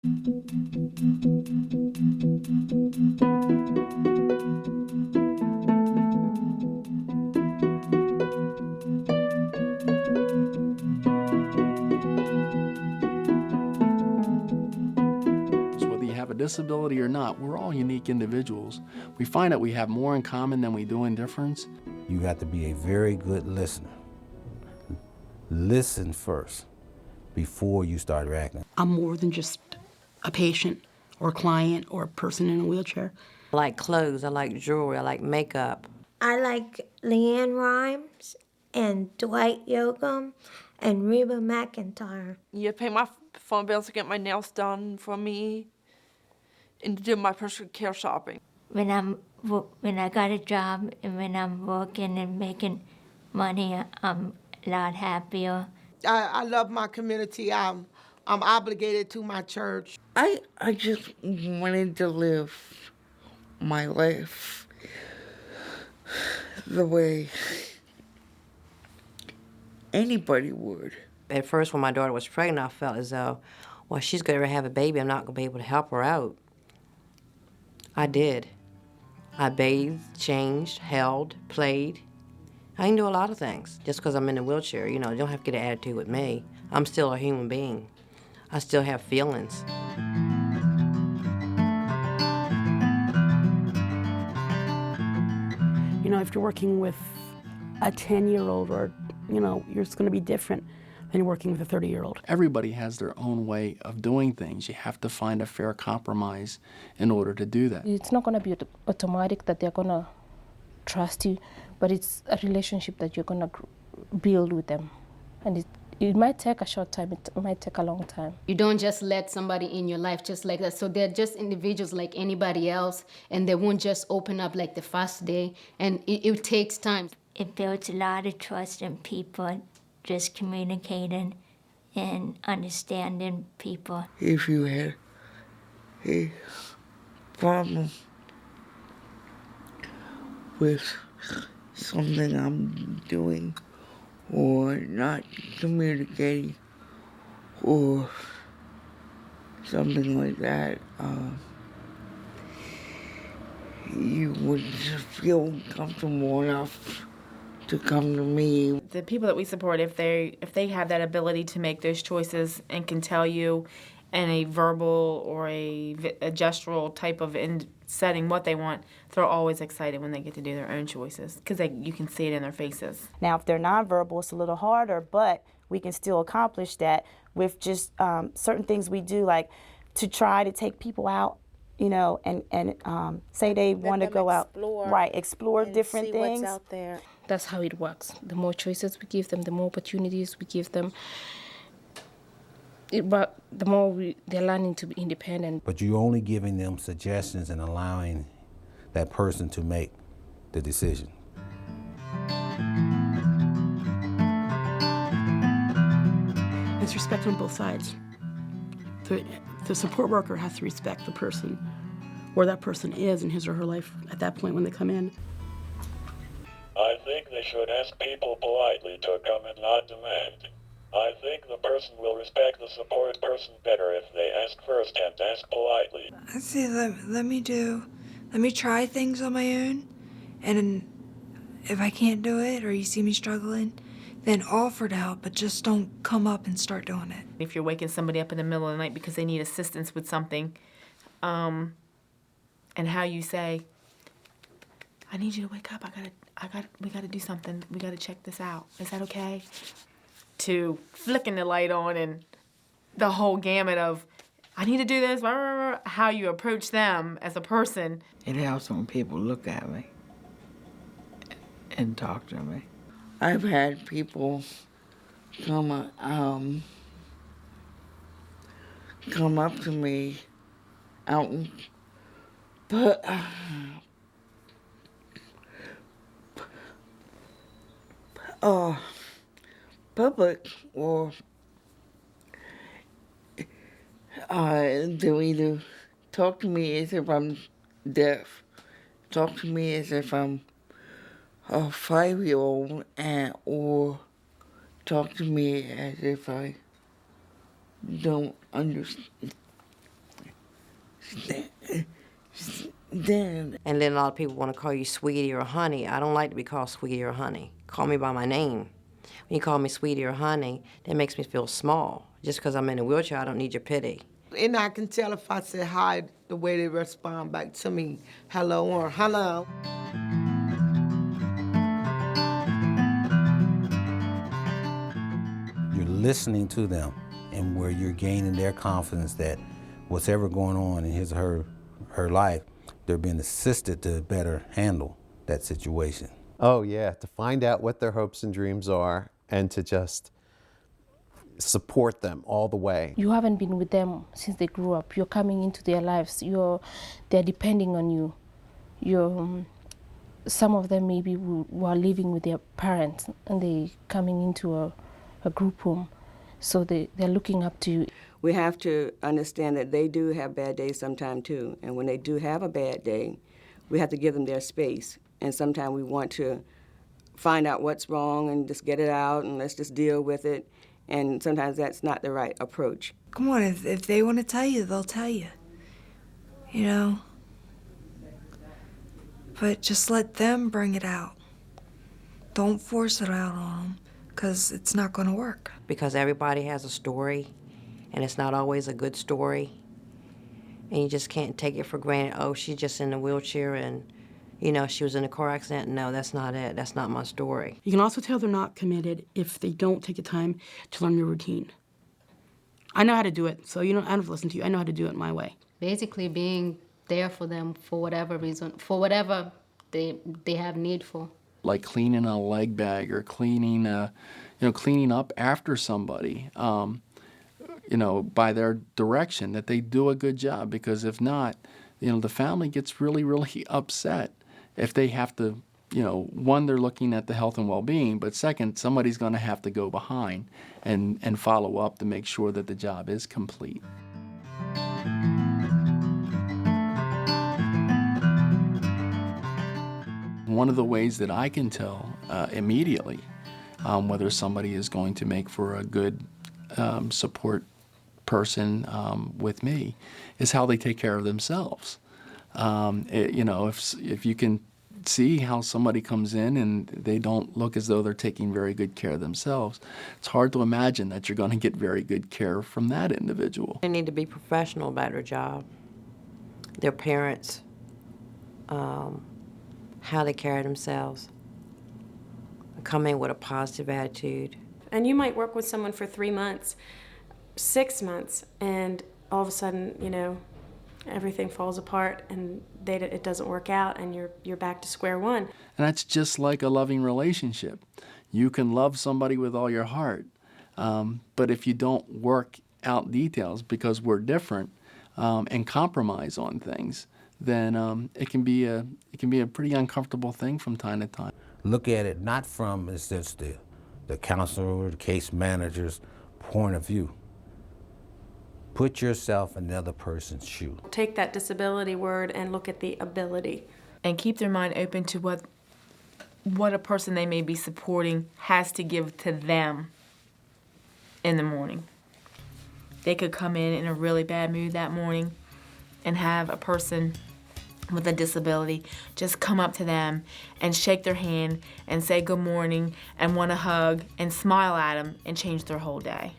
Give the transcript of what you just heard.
So whether you have a disability or not, we're all unique individuals. We find that we have more in common than we do in difference. You have to be a very good listener. Listen first before you start reacting. I'm more than just a patient or a client or a person in a wheelchair. I like clothes, I like jewelry, I like makeup. I like Leanne Rhymes and Dwight Yoakam and Reba McEntire. You pay my phone bills to get my nails done for me and to do my personal care shopping. When I got a job and when I'm working and making money, I'm a lot happier. I love my community. I'm obligated to my church. I just wanted to live my life the way anybody would. At first, when my daughter was pregnant, I felt as though, well, she's going to have a baby, I'm not going to be able to help her out. I did. I bathed, changed, held, played. I can do a lot of things. Just because I'm in a wheelchair, you know, you don't have to get an attitude with me. I'm still a human being. I still have feelings. You know, if you're working with a 10-year-old or, you know, you're just going to be different than you're working with a 30-year-old. Everybody has their own way of doing things. You have to find a fair compromise in order to do that. It's not going to be automatic that they're going to trust you, but it's a relationship that you're going to build with them. And it might take a short time, it might take a long time. You don't just let somebody in your life just like that. So they're just individuals like anybody else, and they won't just open up like the first day, and it takes time. It builds a lot of trust in people, just communicating and understanding people. If you had a problem with something I'm doing or not communicating or something like that, you would just feel comfortable enough to come to me. The people that we support, if they have that ability to make those choices and can tell you in a verbal or a gestural type of setting what they want, they're always excited when they get to do their own choices because you can see it in their faces. Now, if they're nonverbal, it's a little harder, but we can still accomplish that with just certain things we do, like to try to take people out, you know, and say they want to go out, right, explore different things. What's out there. That's how it works. The more choices we give them, the more opportunities we give them, but the more they're learning to be independent. But you're only giving them suggestions and allowing that person to make the decision. It's respect on both sides. The support worker has to respect the person, where that person is in his or her life at that point when they come in. I think they should ask people politely to come and not demand. I think the person will respect the support person better if they ask first and ask politely. I say let me try things on my own, and if I can't do it or you see me struggling, then offer to help, but just don't come up and start doing it. If you're waking somebody up in the middle of the night because they need assistance with something, and how you say, I need you to wake up, we gotta do something, we gotta check this out, is that okay? To flicking the light on and the whole gamut of, I need to do this, how you approach them as a person. It helps when people look at me and talk to me. I've had people come up to me out in public, or they'll either talk to me as if I'm deaf, talk to me as if I'm a 5-year-old, or talk to me as if I don't Then. And then a lot of people want to call you sweetie or honey. I don't like to be called sweetie or honey. Call me by my name. When you call me sweetie or honey, that makes me feel small. Just because I'm in a wheelchair, I don't need your pity. And I can tell if I say hi, the way they respond back to me, hello or hello. You're listening to them, and where you're gaining their confidence that what's ever going on in his or her life, they're being assisted to better handle that situation. Oh yeah, to find out what their hopes and dreams are and to just support them all the way. You haven't been with them since they grew up. You're coming into their lives. They're depending on you. Some of them maybe who are living with their parents and they coming into a group home, so they're looking up to you. We have to understand that they do have bad days sometime too, and when they do have a bad day, we have to give them their space. And sometimes we want to find out what's wrong and just get it out and let's just deal with it. And sometimes that's not the right approach. Come on, if they want to tell you, they'll tell you. You know? But just let them bring it out. Don't force it out on them, because it's not going to work. Because everybody has a story, and it's not always a good story. And you just can't take it for granted. Oh, she's just in a wheelchair and, you know, she was in a car accident. No, that's not it. That's not my story. You can also tell they're not committed if they don't take the time to learn your routine. I know how to do it, so you don't have to listen to you. I know how to do it my way. Basically being there for them for whatever reason, for whatever they have need for. Like cleaning a leg bag or cleaning up after somebody, by their direction, that they do a good job. Because if not, the family gets really, really upset if they have to, one, they're looking at the health and well-being, but second, somebody's going to have to go behind and follow up to make sure that the job is complete. One of the ways that I can tell immediately whether somebody is going to make for a good support person with me is how they take care of themselves. If you can see how somebody comes in and they don't look as though they're taking very good care of themselves, it's hard to imagine that you're going to get very good care from that individual. They need to be professional about their job, their parents, how they carry themselves. Come in with a positive attitude. And you might work with someone for 3 months, 6 months, and all of a sudden, everything falls apart and it doesn't work out and you're back to square one. And that's just like a loving relationship. You can love somebody with all your heart, but if you don't work out details because we're different and compromise on things, then it can be a pretty uncomfortable thing from time to time. Look at it not from it's just the counselor or the case manager's point of view. Put yourself in another person's shoe. Take that disability word and look at the ability. And keep their mind open to what a person they may be supporting has to give to them in the morning. They could come in a really bad mood that morning and have a person with a disability just come up to them and shake their hand and say good morning and want a hug and smile at them and change their whole day.